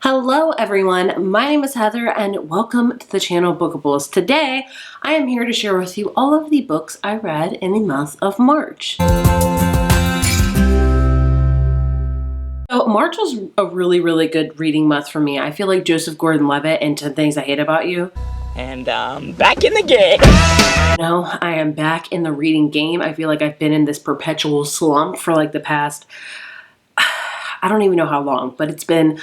Hello everyone, my name is Heather and welcome to the channel Bookables. Today, I am here to share with you all of the books I read in the month of March. So March was a really good reading month for me. I feel like Joseph Gordon-Levitt in 10 Things I Hate About You. And back in the game. No, I am back in the reading game. I feel like I've been in this perpetual slump for like the past, I don't even know how long, but it's been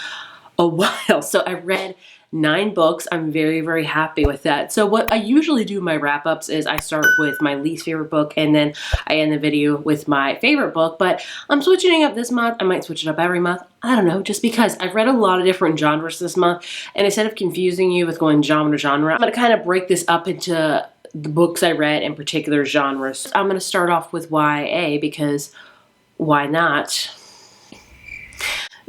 a while. So I read 9 books. I'm very happy with that. So what I usually do in my wrap-ups is I start with my least favorite book and then I end the video with my favorite book, but I'm switching it up this month. I might switch it up every month. I don't know, just because I've read a lot of different genres this month, and instead of confusing you with going genre to genre, I'm going to kind of break this up into the books I read in particular genres. I'm going to start off with YA because why not?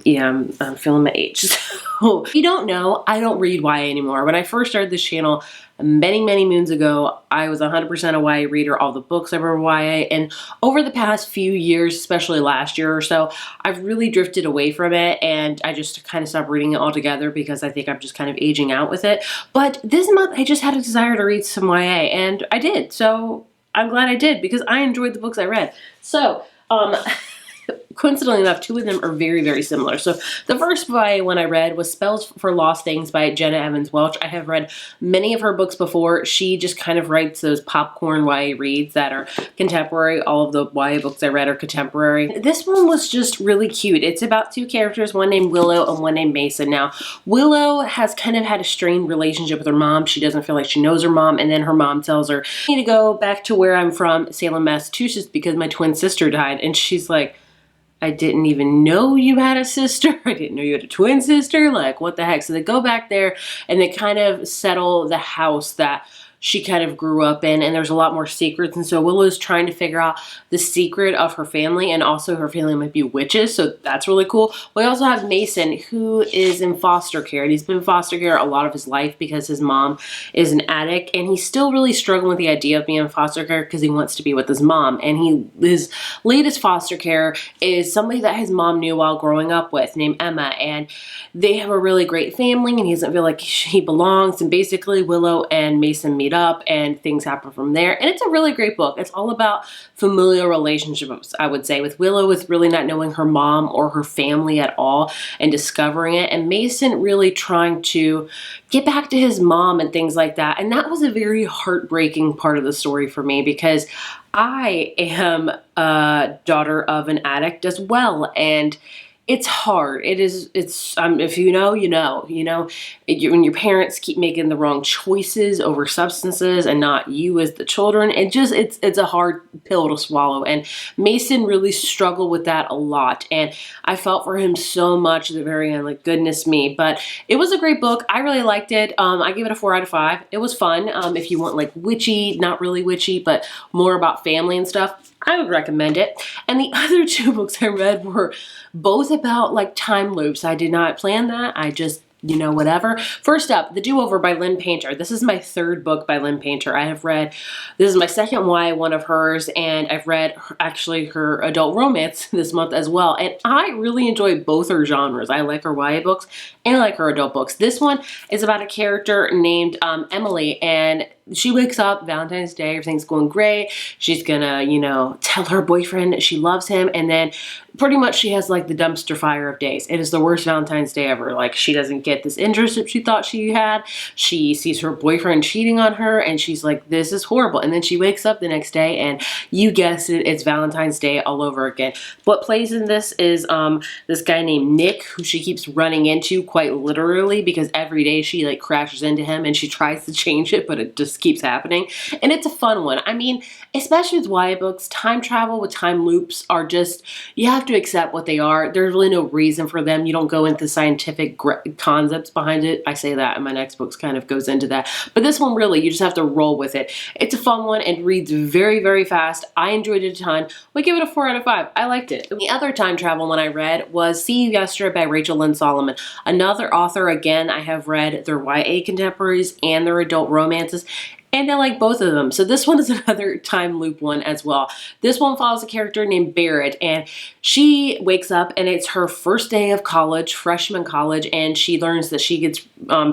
Yeah, I'm feeling my age. So, if you don't know, I don't read YA anymore. When I first started this channel many moons ago, I was 100% a YA reader. All the books I read were YA. And over the past few years, especially last year or so, I've really drifted away from it. And I just kind of stopped reading it altogether because I think I'm just kind of aging out with it. But this month, I just had a desire to read some YA. And I did. So I'm glad I did because I enjoyed the books I read. So, coincidentally enough, 2 of them are very similar. So the first YA one I read was Spells for Lost Things by Jenna Welch. I have read many of her books before. She just kind of writes those popcorn YA reads that are contemporary. All of the YA books I read are contemporary. This one was just really cute. It's about 2 characters, one named Willow and one named Mason. Now, Willow has kind of had a strained relationship with her mom. She doesn't feel like she knows her mom, and then her mom tells her, "I need to go back to where I'm from, Salem, Massachusetts, because my twin sister died." And she's like, "I didn't even know you had a sister. I didn't know you had a twin sister. Like, what the heck?" So they go back there and they kind of settle the house that she kind of grew up in, and there's a lot more secrets. And so Willow's trying to figure out the secret of her family, and also her family might be witches. So that's really cool. We also have Mason, who is in foster care, and he's been in foster care a lot of his life because his mom is an addict, and he's still really struggling with the idea of being in foster care because he wants to be with his mom. And his latest foster care is somebody that his mom knew while growing up with, named Emma, and they have a really great family, and he doesn't feel like he belongs. And basically Willow and Mason meet up and things happen from there. And it's a really great book. It's all about familial relationships, I would say, with Willow with really not knowing her mom or her family at all and discovering it, and Mason really trying to get back to his mom and things like that. And that was a very heartbreaking part of the story for me because I am a daughter of an addict as well, and it's hard. If you know, you know. When your parents keep making the wrong choices over substances and not you as the children, it's a hard pill to swallow. And Mason really struggled with that a lot. And I felt for him so much at the very end, like, goodness me. But it was a great book. I really liked it. I gave it a 4 out of 5. It was fun. If you want like witchy, not really witchy, but more about family and stuff, I would recommend it. And the other 2 books I read were both about like time loops. I did not plan that. I just, whatever. First up, The DoOver by Lynn Painter. This is my 3rd book by Lynn Painter. This is my 2nd YA one of hers, and I've read actually her adult romance this month as well. And I really enjoy both her genres. I like her YA books and I like her adult books. This one is about a character named Emily, and she wakes up Valentine's Day, everything's going great. She's gonna, tell her boyfriend she loves him, and then pretty much she has like the dumpster fire of days. It is the worst Valentine's Day ever. Like, she doesn't get this internship she thought she had. She sees her boyfriend cheating on her, and she's like, this is horrible. And then she wakes up the next day, and you guessed it, it's Valentine's Day all over again. What plays in this is this guy named Nick, who she keeps running into quite literally, because every day she like crashes into him and she tries to change it, but it just keeps happening. And it's a fun one. I mean, especially with YA books, time travel with time loops are just, you have to accept what they are. There's really no reason for them. You don't go into scientific concepts behind it. I say that, and my next book kind of goes into that. But this one, really, you just have to roll with it. It's a fun one and reads very fast. I enjoyed it a ton. We give it a 4 out of 5. I liked it. The other time travel one I read was See You Yesterday by Rachel Lynn Soloman. Another author, again, I have read their YA contemporaries and their adult romances. And I like both of them. So this one is another time loop one as well. This one follows a character named Barrett, and she wakes up and it's her first day of college, freshman college, and she learns that she gets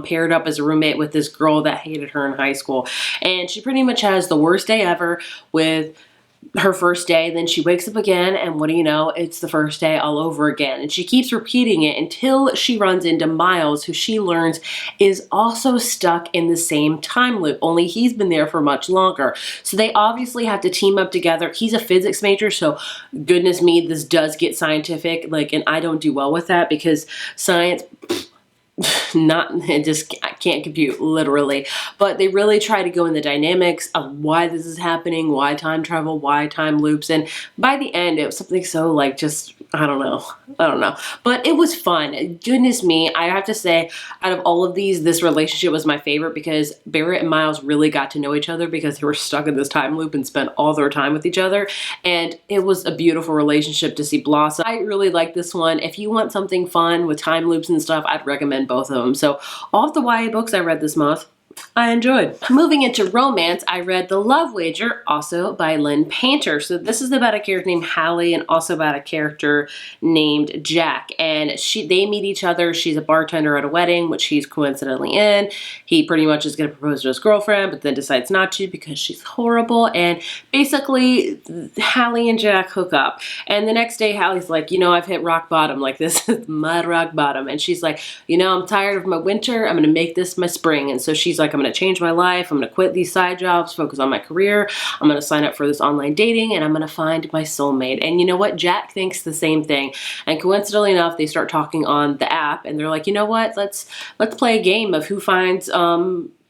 paired up as a roommate with this girl that hated her in high school. And she pretty much has the worst day ever with her first day. Then she wakes up again, and what do you know, it's the first day all over again. And she keeps repeating it until she runs into Miles, who she learns is also stuck in the same time loop, only he's been there for much longer. So they obviously have to team up together. He's a physics major, so goodness me, this does get scientific, like, and I don't do well with that because science, I can't compute, literally. But they really try to go in the dynamics of why this is happening, why time travel, why time loops, and by the end it was something so like just, I don't know. But it was fun. Goodness me, I have to say, out of all of these, this relationship was my favorite because Barrett and Miles really got to know each other because they were stuck in this time loop and spent all their time with each other. And it was a beautiful relationship to see blossom. I really like this one. If you want something fun with time loops and stuff, I'd recommend both of them. So all of the YA books I read this month, I enjoyed. Moving into romance, I read The Love Wager, also by Lynn Painter. So this is about a character named Hallie and also about a character named Jack. And they meet each other. She's a bartender at a wedding, which he's coincidentally in. He pretty much is going to propose to his girlfriend, but then decides not to because she's horrible. And basically, Hallie and Jack hook up. And the next day, Hallie's like, you know, I've hit rock bottom. Like, this is my rock bottom. And she's like, you know, I'm tired of my winter. I'm going to make this my spring. And so she's like, I'm going to change my life. I'm going to quit these side jobs, focus on my career. I'm going to sign up for this online dating, and I'm going to find my soulmate. And you know what? Jack thinks the same thing. And coincidentally enough, they start talking on the app, and they're like, you know what? Let's play a game of who finds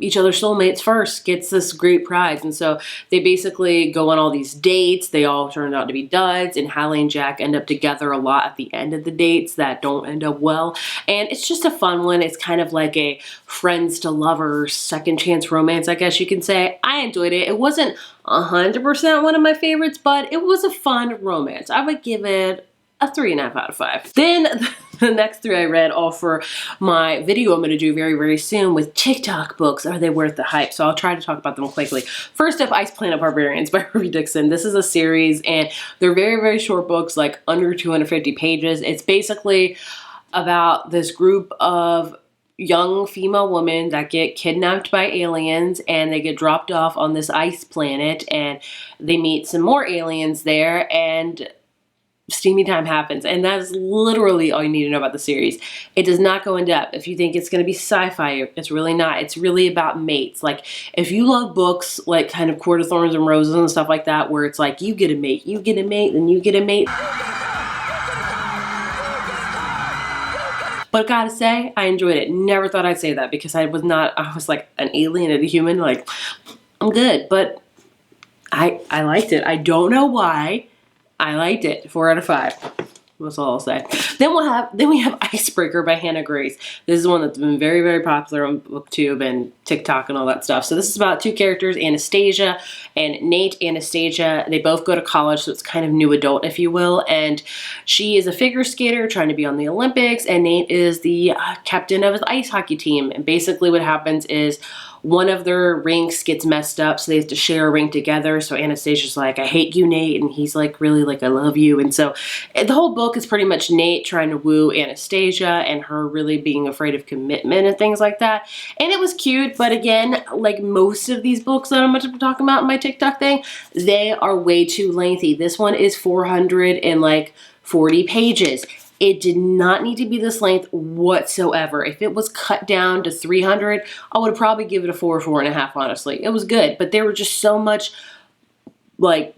each other's soulmates first gets this great prize. And so they basically go on all these dates. They all turn out to be duds, and Hallie and Jack end up together a lot at the end of the dates that don't end up well. And it's just a fun one. It's kind of like a friends to lovers, second chance romance, I guess you can say. I enjoyed it. It wasn't 100% one of my favorites, but it was a fun romance. I would give it a 3.5 out of 5. Then the next 3 I read all for my video I'm going to do very, very soon with TikTok books. Are they worth the hype? So I'll try to talk about them quickly. First up, Ice Planet Barbarians by Dixon. This is a series, and they're very, very short books, like under 250 pages. It's basically about this group of young female women that get kidnapped by aliens, and they get dropped off on this ice planet, and they meet some more aliens there, and steamy time happens. And that is literally all you need to know about the series. It does not go in depth. If you think it's going to be sci-fi, it's really not. It's really about mates. Like, if you love books like kind of Court of Thorns and Roses and stuff like that, where it's like you get a mate, you get a mate, and you get a mate. But gotta say, I enjoyed it. Never thought I'd say that because I was like an alien and a human. Like, I'm good, but I liked it. I don't know why. I liked it. 4 out of 5. That's all I'll say. Then we have Icebreaker by Hannah Grace. This is one that's been very, very popular on BookTube and TikTok and all that stuff. So this is about 2 characters, Anastasia and Nate. Anastasia, they both go to college, so it's kind of new adult, if you will. And she is a figure skater trying to be on the Olympics, and Nate is the captain of his ice hockey team. And basically what happens is one of their rinks gets messed up, so they have to share a rink together. So Anastasia's like, I hate you, Nate. And he's like, really? Like, I love you. And so the whole book is pretty much Nate trying to woo Anastasia and her really being afraid of commitment and things like that. And it was cute, but again, like most of these books that I'm going to be talking about in my TikTok thing, they are way too lengthy. This one is 440 pages. It did not need to be this length whatsoever. If it was cut down to 300, I would probably give it a 4 or 4.5, honestly. It was good, but there was just so much like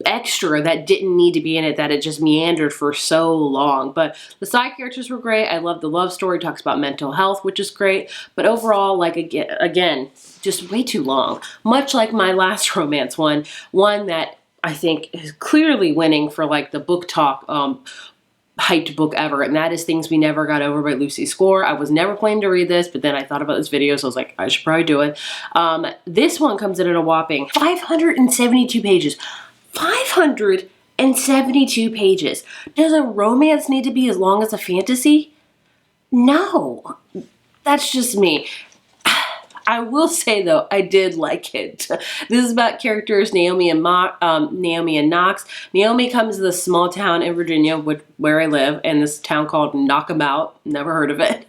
extra that didn't need to be in it that it just meandered for so long. But the side characters were great. I love the love story. It talks about mental health, which is great. But overall, like again, just way too long. Much like my last romance one that I think is clearly winning for like the book talk hyped book ever, and that is Things We Never Got Over by Lucy Score. I was never planning to read this, but then I thought about this video, so I was like, I should probably do it. This one comes in at a whopping 572 pages. 572 pages. Does a romance need to be as long as a fantasy? No. That's just me. I will say though, I did like it. This is about characters Naomi and Knox. Naomi comes to this small town in Virginia, where I live, in this town called Knockabout. Never heard of it.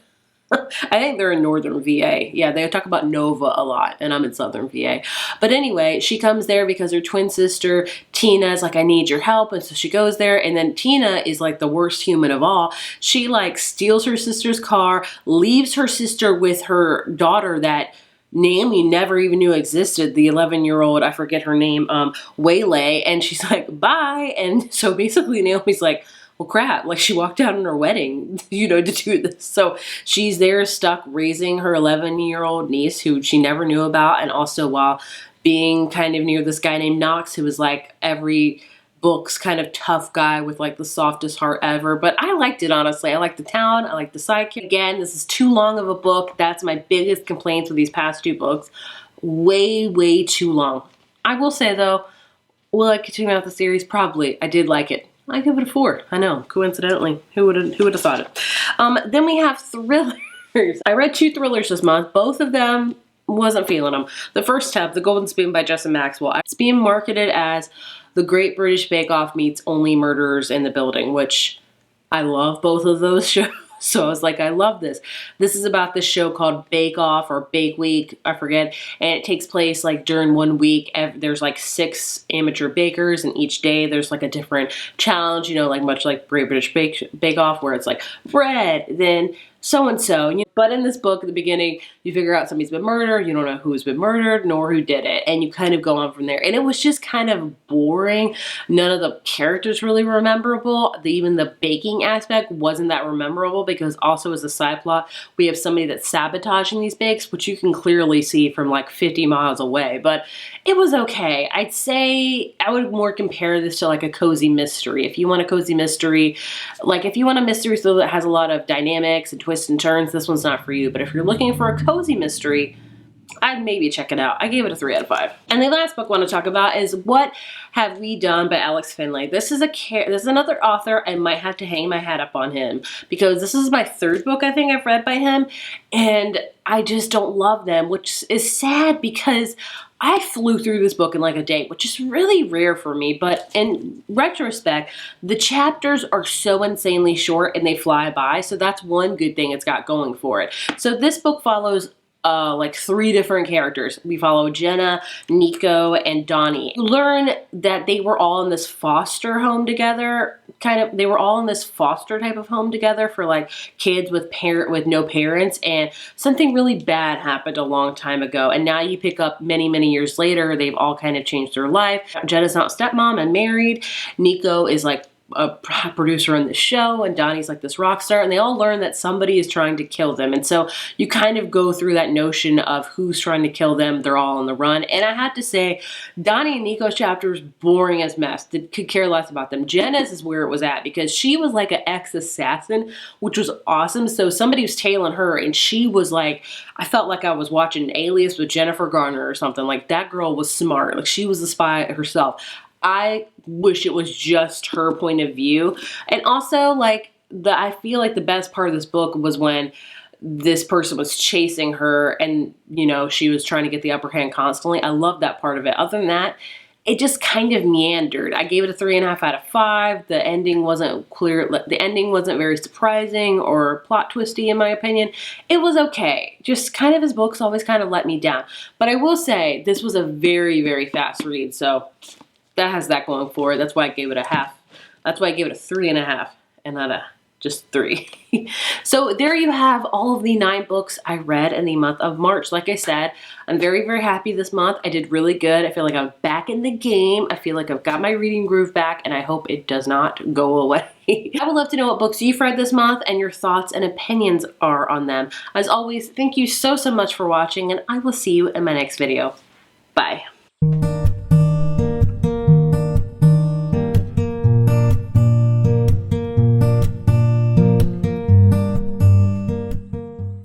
I think they're in northern VA. Yeah, they talk about Nova a lot, and I'm in southern VA. But anyway, she comes there because her twin sister, Tina, is like, I need your help. And so she goes there, and then Tina is like the worst human of all. She like steals her sister's car, leaves her sister with her daughter that Naomi never even knew existed, the 11-year-old, I forget her name, Waylay, and she's like, bye. And so basically Naomi's like, well, crap, like she walked out on her wedding, you know, to do this. So she's there stuck raising her 11-year-old niece who she never knew about, and also while being kind of near this guy named Knox, who was like every book's kind of tough guy with like the softest heart ever. But I liked it, honestly. I liked the town. I liked the sidekick. Again, this is too long of a book. That's my biggest complaints with these past 2 books. Way, way too long. I will say though, will I continue out the series? Probably. I did like it. I give it a 4. I know, coincidentally. Who would have thought it? Then we have thrillers. I read 2 thrillers this month. Both of them, wasn't feeling them. The first tab, The Golden Spoon by Jessa Maxwell. It's being marketed as The Great British Bake Off meets Only Murders in the Building, which I love both of those shows. So I was like, I love this. This is about this show called Bake Off or Bake Week, I forget. And it takes place like during one week. There's like 6 amateur bakers, and each day there's like a different challenge, you know, like much like Great British Bake Off, where it's like bread, then so-and-so. But in this book, at the beginning, you figure out somebody's been murdered. You don't know who's been murdered nor who did it. And you kind of go on from there. And it was just kind of boring. None of the characters really were memorable. Even the baking aspect wasn't that memorable, because also as a side plot, we have somebody that's sabotaging these bakes, which you can clearly see from like 50 miles away. But it was okay. I'd say I would more compare this to like a cozy mystery. If you want a cozy mystery, like if you want a mystery so that has a lot of dynamics and twists and turns, this one's not for you. But if you're looking for a cozy mystery, I'd maybe check it out. I gave it a 3 out of 5. And the last book I want to talk about is What Have We Done by Alex Finley. This is another author. I might have to hang my hat up on him, because this is my 3rd book I think I've read by him, and I just don't love them, which is sad because I flew through this book in like a day, which is really rare for me. But in retrospect, the chapters are so insanely short and they fly by. So that's one good thing it's got going for it. So this book follows like 3 different characters. We follow Jenna, Nico, and Donnie. You learn that they were all in this foster home together. They were all in this foster type of home together for like kids with no parents, and something really bad happened a long time ago. And now you pick up many, many years later, they've all kind of changed their life. Jenna's not stepmom and married. Nico is like a producer on the show, and Donnie's like this rock star, and they all learn that somebody is trying to kill them. And so you kind of go through that notion of who's trying to kill them. They're all on the run. And I had to say, Donnie and Nico's chapter is boring as mess. Could care less about them. Jenna's is where it was at, because she was like an ex-assassin, which was awesome. So somebody was tailing her, and she was like, I felt like I was watching Alias with Jennifer Garner or something. Like, that girl was smart. Like, she was a spy herself. I wish it was just her point of view. And also, like, I feel like the best part of this book was when this person was chasing her and, you know, she was trying to get the upper hand constantly. I love that part of it. Other than that, it just kind of meandered. I gave it a 3.5 out of 5. The ending wasn't clear. The ending wasn't very surprising or plot twisty, in my opinion. It was okay. Just kind of, his books always kind of let me down. But I will say, this was a very, very fast read. So that has that going for it. That's why I gave it a half. That's why I gave it a 3.5 and not a just 3. So there you have all of the 9 books I read in the month of March. Like I said, I'm very, very happy this month. I did really good. I feel like I'm back in the game. I feel like I've got my reading groove back, and I hope it does not go away. I would love to know what books you've read this month and your thoughts and opinions are on them. As always, thank you so, so much for watching, and I will see you in my next video. Bye.